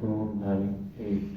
298।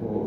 4,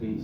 3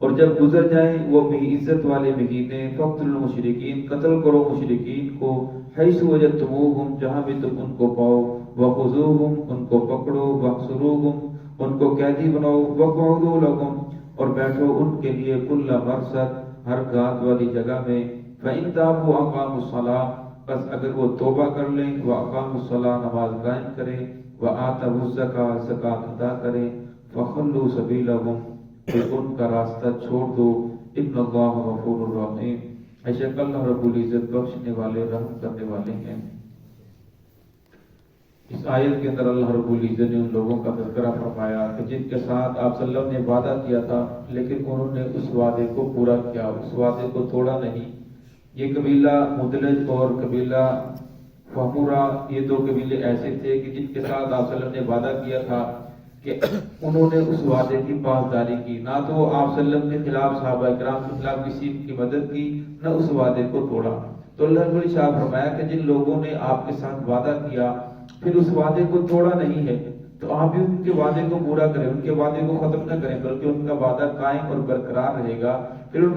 اور جب گزر جائیں وہ بھی عزت والے مہینے فقتلوا المشرکین، قتل کرو مشرکین کو، حیث وجدتموہم، جہاں بھی تم ان کو پاؤ، وخذوہم، ان کو پکڑو، واحصروہم، ان کو قیدی بناؤ، وقعدوا لہم، اور بیٹھو ان کے لیے کل مرصد، ہر گھات والی جگہ میں، فإن تابوا وأقاموا الصلاة، بس اگر وہ توبہ کر لیں، وأقاموا الصلاة، نماز قائم کریں، وآتوا الزکاة، زکوٰۃ ادا کریں، فخلوا سبیلہم، پھر ان کا راستہ چھوڑ دو، ان اللہ غفور الرحیم، بے شک اللہ رب العزت بخشنے والے رحم کرنے والے ہیں۔ اس آیت کے اندر اللہ رب العزت نے ان لوگوں کا تذکرہ فرمایا کہ جن کے ساتھ آپ صلی اللہ علیہ وسلم نے وعدہ کیا تھا لیکن انہوں نے اس وعدے کو پورا کیا، اس وعدے کو توڑا نہیں۔ یہ قبیلہ مدلج اور قبیلہ فہمورہ، یہ دو قبیلے ایسے تھے کہ جن کے ساتھ آپ صلی اللہ علیہ وسلم نے وعدہ کیا تھا کہ انہوں نے اس وعدے کی پاسداری کی، نہ تو وہ آپ صلی اللہ علیہ وسلم کے خلاف، صحابہ کرام کے خلاف کسی کی مدد کی، نہ اس وعدے کو توڑا۔ تو اللہ رب العزت نے فرمایا کہ جن لوگوں نے آپ کے ساتھ وعدہ کیا پھر اس وعدے کو توڑا نہیں ہے، تو آپ بھی ان کے وعدے کو پورا کریں، ان کے وعدے کو ختم نہ کریں، بلکہ ان کا وعدہ قائم اور برقرار رہے گا۔ پھر ان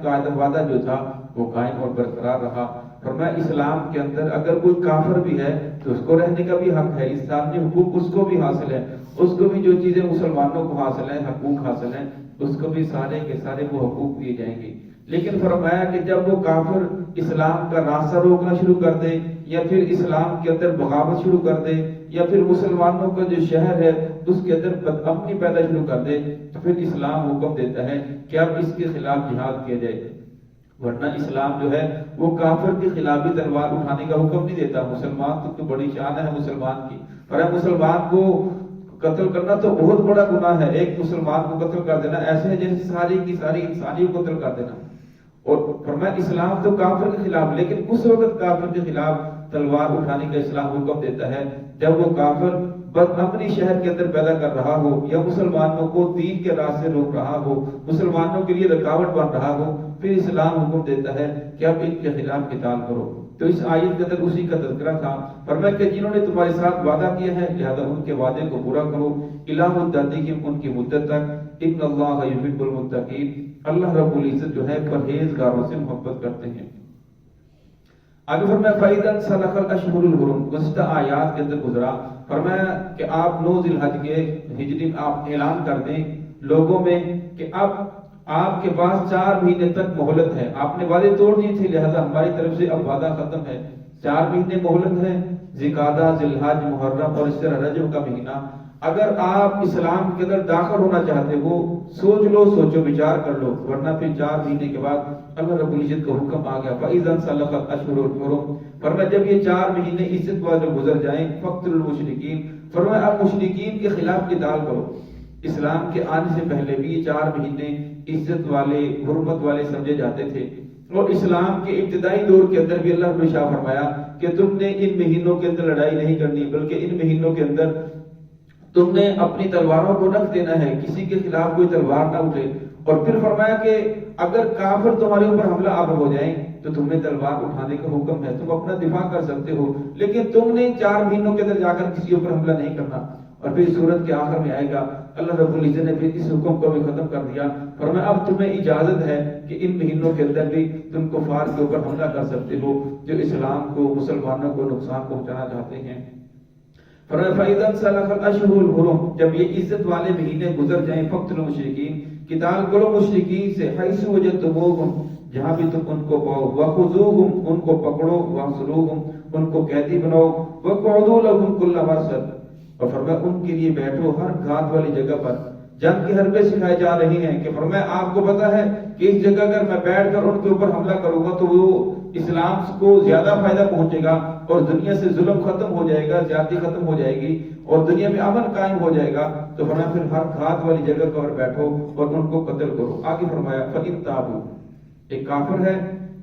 کا وعدہ جو تھا وہ قائم اور برقرار رہا۔ فرمایا اسلام کے اندر اگر کوئی کافر بھی ہے تو اس کو رہنے کا بھی حق ہے، انسانی حقوق اس کو بھی حاصل ہے، اس کو بھی جو چیزیں مسلمانوں کو حاصل ہیں، حقوق حاصل ہیں، اس کو بھی سارے کے سارے وہ حقوق دیے جائیں گے۔ لیکن فرمایا کہ جب وہ کافر اسلام کا راستہ روکنا شروع کر دے، یا پھر اسلام کے اندر بغاوت شروع کر دے، یا پھر مسلمانوں کا جو شہر ہے اس کے اندر بدامنی پیدا شروع کر دے، تو پھر اسلام حکم دیتا ہے کہ اب اس کے خلاف جہاد کیا جائے۔ ورنہ اسلام جو ہے وہ کافر کے خلاف بھی تلوار اٹھانے کا حکم نہیں دیتا۔ مسلمان تو بڑی شان ہے مسلمان کی، پر مسلمان کو قتل کرنا تو بہت بڑا گناہ ہے۔ ایک مسلمان کو قتل کر دینا ایسے ہے جیسے ساری کی ساری انسانیت کو قتل کر دینا۔ اور فرمایا اسلام تو کافر کے خلاف، لیکن اس وقت کافر کے خلاف تلوار اٹھانے کا اسلام حکم دیتا ہے جب وہ کافر بدامنی شہر کے اندر پیدا کر رہا ہو، یا مسلمانوں کو دین کے راستے روک رہا ہو، مسلمانوں کے لیے رکاوٹ بن رہا ہو، پھر اسلام حکم دیتا ہے کہ اب ان کے خلاف قتال کرو۔ تو اس آیت کے اندر اسی کا تذکرہ تھا۔ فرمایا کہ جنہوں نے تمہارے ساتھ وعدہ کیا ہے لہذا ان کے وعدے کو پورا کرو، الی مدتہم، ان کی مدت تک، ان اللہ یحب المتقین، اللہ رب العزت جو ہے پرہیزگاروں سے محبت کرتے ہیں۔ آگے فرمایا فَإِذَا انْسَلَخَ الْأَشْهُرُ الْحُرُمُ، گزشتہ آیات کے اندر گزرا، فرمایا کہ آپ 9 ذی الحج کے ہجری آپ اعلان کر دیں لوگوں میں کہ اب آپ کے پاس 4 مہینے تک مہلت ہے۔ آپ نے وعدے توڑ دیے تھے لہذا ہماری طرف سے اب وعدہ ختم ہے، 4 مہینے مہلت ہے، ذی القعدہ، ذی الحج، محرم اور اس طرح رجب کا مہینہ۔ اگر آپ اسلام کے اندر داخل ہونا چاہتے ہو سوچ لو، سوچو بچار کر لو، ورنہ پھر 4 مہینے کے بعد اللہ رب العزت کا حکم آ گیا فَإِذَا انْسَلَخَ الْأَشْهُرُ الْحُرُمُ، فرمایا جب یہ 4 مہینے عزت والے گزر جائیں فَاقْتُلُوا الْمُشْرِكِينَ، فرمایا اب مشرکین کے خلاف قتال کرو۔ اسلام کے آنے سے پہلے بھی یہ 4 مہینے عزت والے، حرمت والے سمجھے جاتے تھے، اور اسلام کے ابتدائی دور کے اندر بھی اللہ نے شاہ فرمایا کہ تم نے ان مہینوں کے اندر لڑائی نہیں کرنی، بلکہ ان مہینوں کے اندر تم نے اپنی تلواروں کو رکھ دینا ہے، کسی کے خلاف کوئی تلوار نہ اٹھے۔ اور پھر فرمایا کہ اگر کافر تمہارے اوپر حملہ آور ہو جائیں تو تمہیں تلوار اٹھانے کا حکم ہے، تم اپنا دفاع کر سکتے ہو، لیکن تم نے 4 مہینوں کے اندر جا کر کسی اوپر حملہ نہیں کرنا۔ اور پھر سورت کے آخر میں آئے گا اللہ رب العزت نے پھر اس حکم کو بھی ختم کر دیا، فرمایا اب تمہیں اجازت ہے کہ ان مہینوں کے اندر بھی تم کفار کے اوپر حملہ کر سکتے ہو جو اسلام کو، مسلمانوں کو نقصان پہنچانا چاہتے ہیں۔ فرمایا فَإِذَا انْسَلَخَ الْأَشْهُرُ الْحُرُمُ، جب یہ عزت والے مہینے گزر جائیں فَاقْتُلُوا الْمُشْرِكِينَ، قتال کرو مشرکین سے، حیث وجدتموہم، جہاں بھی تم ان کو پاؤ، وَخُذُوهُمْ، ان کو پکڑو، وَاحْصُرُوهُمْ، ان کو قیدی بناؤ، وَاقْعُدُوا لَهُمْ كُلَّ مَرْصَدٍ، اور فرمایا ان کے لیے بیٹھو ہر گھات والی جگہ پر۔ جنگ کے حربے سکھائے جا رہی ہیں کہ فرمایا آپ کو پتا ہے کہ اس جگہ اگر میں بیٹھ کر ان کے اوپر حملہ کروں گا تو وہ اسلام کو زیادہ فائدہ پہنچے گا، اور دنیا سے ظلم ختم ہو جائے گا، زیادتی ختم ہو جائے گی، اور دنیا میں امن قائم ہو جائے گا۔ تو فرمایا پھر ہر گھات والی جگہ پر بیٹھو اور ان کو قتل کرو۔ آگے فرمایا فَإِن تَابُوا، ایک کافر ہے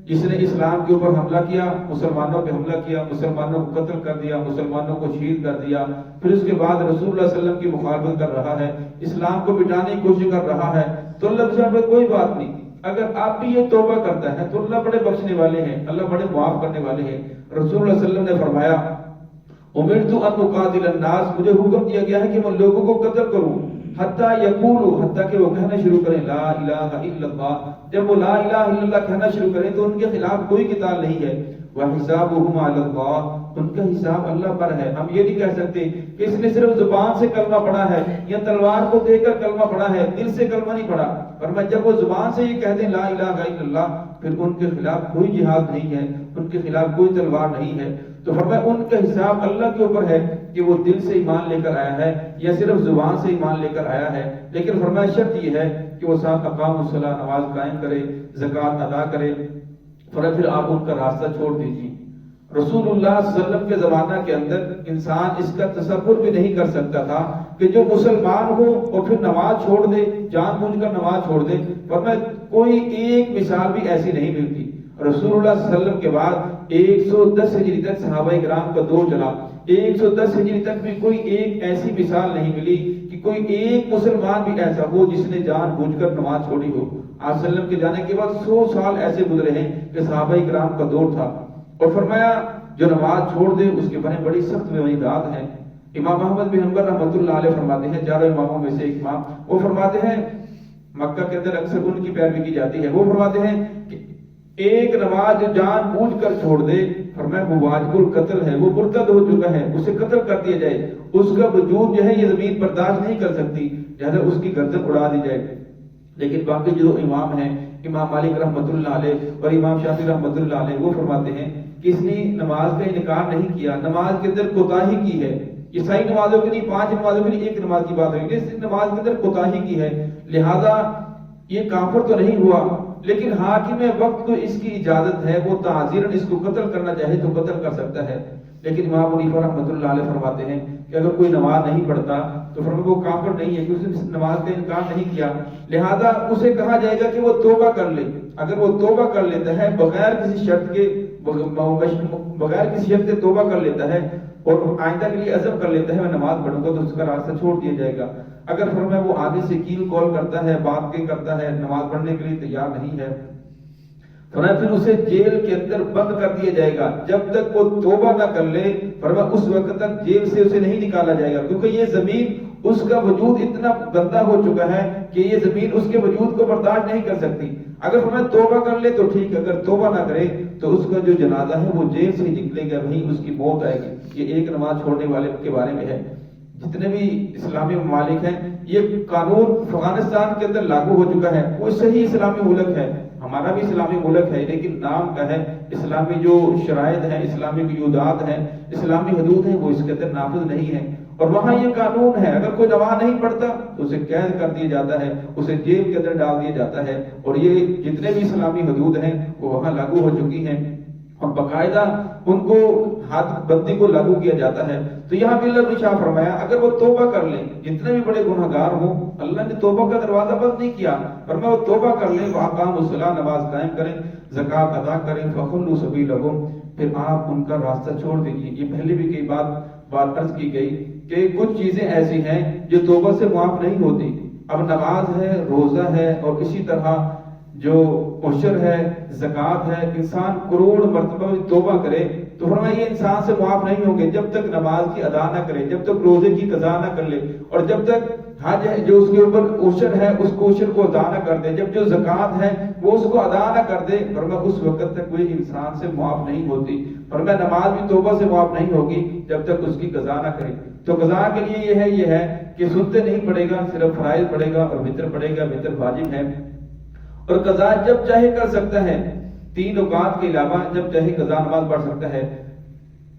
جس نے اسلام کے اوپر حملہ کیا، مسلمانوں پہ حملہ کیا، مسلمانوں کو قتل کر دیا، مسلمانوں کو شہید کر دیا، پھر اس کے بعد رسول اللہ صلی اللہ علیہ وسلم کی مخالفت کر رہا ہے، اسلام کو مٹانے کی کوشش کر رہا ہے، تو اللہ سے کوئی بات نہیں، اگر آپ بھی یہ توبہ کرتا ہے تو اللہ بڑے بخشنے والے ہیں، اللہ بڑے معاف کرنے والے ہیں۔ رسول اللہ صلی اللہ علیہ وسلم نے فرمایا اُمِرْتُ أَنْ أُقَاتِلَ النَّاسَ، مجھے حکم دیا گیا ہے کہ میں لوگوں کو قتل کروں، حتیٰ یقولوا، حتیٰ کہ وہ کہنا شروع کریں لا الہ الا اللہ. جب وہ لا الہ الا اللہ کہنا شروع کریں تو ان کے خلاف کوئی قتال نہیں ہے. وحسابهم علی اللہ، ان کا حساب اللہ پر ہے. ہم یہ نہیں کہہ سکتے کہ اس نے صرف زبان سے کلمہ پڑھا ہے یا تلوار کو دے کر کلمہ پڑھا ہے، دل سے کلمہ نہیں پڑھا. فرمایا جب وہ زبان سے یہ کہہ دیں لا الہ الا اللہ، پھر ان کے خلاف کوئی جہاد نہیں ہے، ان کے خلاف کوئی تلوار نہیں ہے. تو فرمایا ان کا حساب اللہ کے اوپر ہے کہ وہ دل سے ایمان لے کر آیا ہے یا صرف زبان سے ایمان لے کر آیا ہے. لیکن فرمایا شرط یہ ہے کہ وہ ساتھ اقام الصلاۃ، نماز قائم کرے، زکوٰۃ ادا کرے. فرمایا پھر آپ ان کا راستہ چھوڑ دیجیے. رسول اللہ صلی اللہ علیہ وسلم کے زمانہ کے اندر انسان اس کا تصور بھی نہیں کر سکتا تھا کہ جو مسلمان ہو اور پھر نماز چھوڑ دے، جان بوجھ کر نماز چھوڑ دے. فرمایا کوئی ایک مثال بھی ایسی نہیں ملتی. رسول اللہ صلی اللہ علیہ وسلم کے بعد 110 ہجری تک صحابہ کرام کا دور چلا. 110 ہجری تک بھی کوئی ایک ایسی مثال نہیں ملی کہ کوئی ایک مسلمان بھی ایسا ہو جس نے جان بوجھ کر نماز چھوڑی ہو. آپ صلی اللہ علیہ وسلم کے جانے کے بعد 100 سال ایسے گزرے ہیں کہ صحابہ کرام کا دور تھا. اور فرمایا جو نماز چھوڑ دے اس کے بارے بڑی سخت وعیدات ہیں. امام احمد بن حنبل رحمۃ اللہ علیہ فرماتے ہیں، چاروں اماموں میں سے ایک امام، وہ فرماتے ہیں مکہ کے اندر اکثر ان کی پیروی کی جاتی ہے. وہ فرماتے ہیں کہ ایک نماز جو جان بوجھ کر چھوڑ دے، فرمایا وہ واجب القتل ہے، وہ مرتد ہو چکا ہے، اسے قتل کر دیا جائے. اس کا وجود جو ہے یہ زمین برداشت نہیں کر سکتی، لہذا اس کی گردن اڑا دی جائے. لیکن باقی جو امام ہیں، امام مالک رحمۃ اللہ علیہ اور امام شافعی رحمۃ اللہ علیہ، وہ فرماتے ہیں کہ اس نے نماز کا انکار نہیں کیا، نماز کے اندر کوتاہی کی ہے. یہ صحیح نمازوں کے لیے 5 نمازوں کے لیے ایک نماز کی بات ہوئی، اس نماز کے اندر کوتاہی کی ہے، لہذا یہ کافر تو نہیں ہوا. لیکن حاکم وقت کو اس کی اجازت ہے، وہ تعزیرن اس کو قتل کرنا چاہے تو قتل کر سکتا ہے. لیکن امام حنیفہ رحمۃ اللہ علیہ فرماتے ہیں کہ اگر کوئی نماز نہیں پڑھتا تو فرمایا وہ کافر نہیں ہے کہ اس نے نماز کا انکار نہیں کیا، لہذا اسے کہا جائے گا کہ وہ توبہ کر لے. اگر وہ توبہ کر لیتا ہے بغیر کسی شرط کے توبہ کر لیتا ہے اور آئندہ کے لیے عزم کر لیتا ہے میں نماز پڑھوں گا، تو اس کا راستہ چھوڑ دیا جائے گا. اگر فرمایا وہ آگے سے کیل کال کرتا ہے، بات کے کرتا ہے، نماز پڑھنے کے لیے تیار نہیں ہے، فرمایا پھر اسے جیل کے اندر بند کر دیا جائے گا جب تک وہ توبہ نہ کر لے. فرمایا اس وقت تک جیل سے اسے نہیں نکالا جائے گا، کیونکہ یہ زمین اس کا وجود اتنا گندا ہو چکا ہے کہ یہ زمین اس کے وجود کو برداشت نہیں کر سکتی. اگر فرمایا توبہ کر لے تو ٹھیک، اگر توبہ نہ کرے تو اس کا جو جنازہ ہے وہ جیل سے ہی نکلے گا، وہیں اس کی موت آئے گی. یہ ایک نماز چھوڑنے والے کے بارے میں ہے. جتنے بھی اسلامی ممالک ہیں یہ قانون افغانستان کے اندر لاگو ہو چکا ہے، وہ صحیح اسلامی ملک ہے، ہمارا بھی اسلامی ملک ہے، لیکن نام کا ہے. اسلامی جو شرائط ہیں، اسلامی قیودات ہیں، اسلامی حدود ہیں، وہ اس کے اندر نافذ نہیں ہے. اور وہاں یہ قانون ہے اگر کوئی نماز نہیں پڑھتا تو اسے قید کر دیا جاتا ہے، اسے جیل کے اندر ڈال دیا جاتا ہے. اور یہ جتنے بھی اسلامی حدود ہیں وہ وہاں لاگو ہو چکی ہیں اور باقاعدہ ان کو حد بندی کو لاگو کیا جاتا ہے. تو یہاں بھی اللہ نے شاہ فرمایا اگر وہ توبہ کر لیں، جتنے بھی بڑے گناہگار ہوں، اللہ نے توبہ کا دروازہ بند نہیں کیا. فرمایا وہ توبہ کر لیں، وَأَقَامُوا الصَّلَاةَ، نماز قائم کریں، زکوٰۃ ادا کریں، فَخُلُّوا سَبِيلَهُمْ، پھر آپ ان کا راستہ چھوڑ دیجیے. یہ پہلے بھی کئی بات عرض کی گئی کہ کچھ چیزیں ایسی ہیں جو توبہ سے معاف نہیں ہوتی. اب نماز ہے، روزہ ہے، اور اسی طرح جو عشر ہے، زکوٰۃ ہے، انسان کروڑ مرتبہ توبہ کرے تو فرمایا یہ انسان سے معاف نہیں ہوں گے جب تک نماز کی ادا نہ کرے، جب تک روزے کی قضا نہ کر لے، اور جب تک حج ہے جو اس کے اوپر عشر ہے اس کو عشر کو ادا نہ کر دے، جب جو زکوٰۃ ہے وہ اس کو ادا نہ کر دے، فرمایا اس وقت تک کوئی انسان سے معاف نہیں ہوتی. فرمایا نماز بھی توبہ سے معاف نہیں ہوگی جب تک اس کی قضا نہ کرے. تو قضا کے لیے یہ ہے کہ سنتے نہیں پڑے گا، صرف فرائض پڑے گا اور وتر پڑے گا، وتر واجب ہے. اور قضا جب چاہے کر سکتا ہے، 3 اوقات کے علاوہ جب چاہے قضا نماز پڑھ سکتا ہے.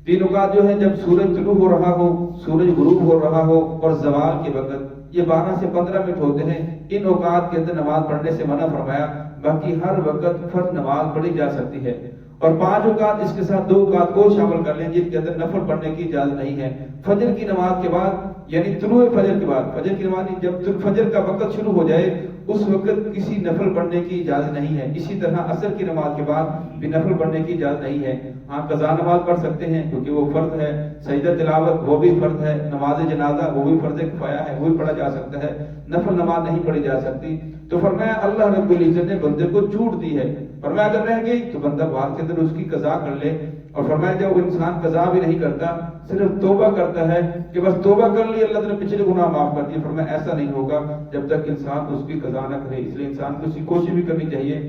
3 اوقات جو ہے جب سورج طلوع ہو رہا ہو، سورج غروب ہو رہا ہو اور زوال کے وقت، یہ 12 سے 15 منٹ ہوتے ہیں. ان اوقات کے اندر نماز پڑھنے سے منع فرمایا، باقی ہر وقت فرض نماز پڑھی جا سکتی ہے. اور 5 اوقات اس کے ساتھ 2 اوقات کو شامل کر لیں جن کے اندر نفل پڑھنے کی اجازت نہیں ہے. فجر کی نماز کے بعد یعنی طلوع فجر کے بعد، فجر کی نماز جب فجر کا وقت شروع ہو جائے اس وقت کسی نفل پڑھنے کی اجازت نہیں ہے. اسی طرح عصر کی نماز کے بعد بھی نفل پڑھنے کی اجازت نہیں ہے. ہاں قضا نماز پڑھ سکتے ہیں کیونکہ وہ فرض ہے، سجدہ تلاوت وہ بھی فرض ہے، نماز جنازہ وہ بھی فرض کفایہ ہے، وہ بھی پڑھا جا سکتا ہے، نفل نماز نہیں پڑھی جا سکتی. تو فرمایا اللہ رب العزت نے بندے کو چھوٹ دی ہے. فرمایا اگر رہ گئی تو بندہ بعد کے اندر اس کی قضا کر لے. اور فرمایا جب وہ انسان قضا بھی نہیں کرتا، صرف توبہ کرتا ہے کہ بس توبہ کر لی اللہ تعالیٰ نے پچھلے گناہ معاف کر دیے، فرمایا ایسا نہیں ہوگا جب تک انسان اس کی قضا نہ کرے۔ اس لیے انسان کو اس کی کوشش بھی کرنی چاہیے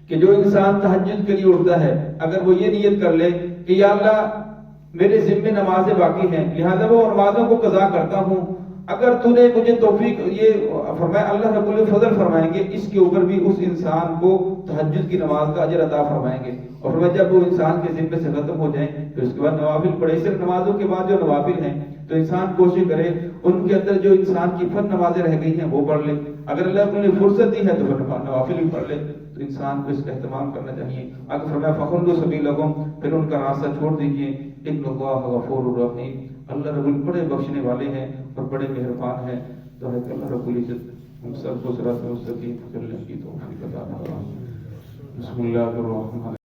کہ جو انسان تہجد کے لیے اٹھتا ہے، اگر وہ یہ نیت کر لے کہ یا اللہ میرے ذمے نمازیں باقی ہیں، لہذا وہ نمازوں کو قضا کرتا ہوں، اگر تو نے مجھے توفیق، یہ فرمایا اللہ رب العزت فضل فرمائیں گے اس کے اوپر بھی، اس انسان کو تہجد کی نماز کا اجر عطا فرمائیں گے۔ اور فرمایا جب وہ انسان کے ذمے سے ختم ہو جائیں تو اس کے بعد نوافل پڑھے، صرف نمازوں کے بعد جو نوافل ہیں تو انسان کوشش کرے ان کے اندر جو انسان کی فرض نمازیں رہ گئی ہیں وہ پڑھ لے، اگر اللہ نے فرصت دی ہے تو پھر نوافل بھی پڑھ لے، تو انسان کو اس کا اہتمام کرنا چاہیے۔ اگر فرمایا فخلوا سبیلہم، پھر ان کا راستہ چھوڑ دیجیے، ان اللہ غفور الرحیم، اللہ رب العزت بڑے بخشنے والے ہیں اور بڑے مہربان ہیں۔ تو ہے کہ اللہ رب العزت ہم سب کو صراط مستقیم چلنے کی توفیق عطا فرمائے۔ بسم اللہ الرحمن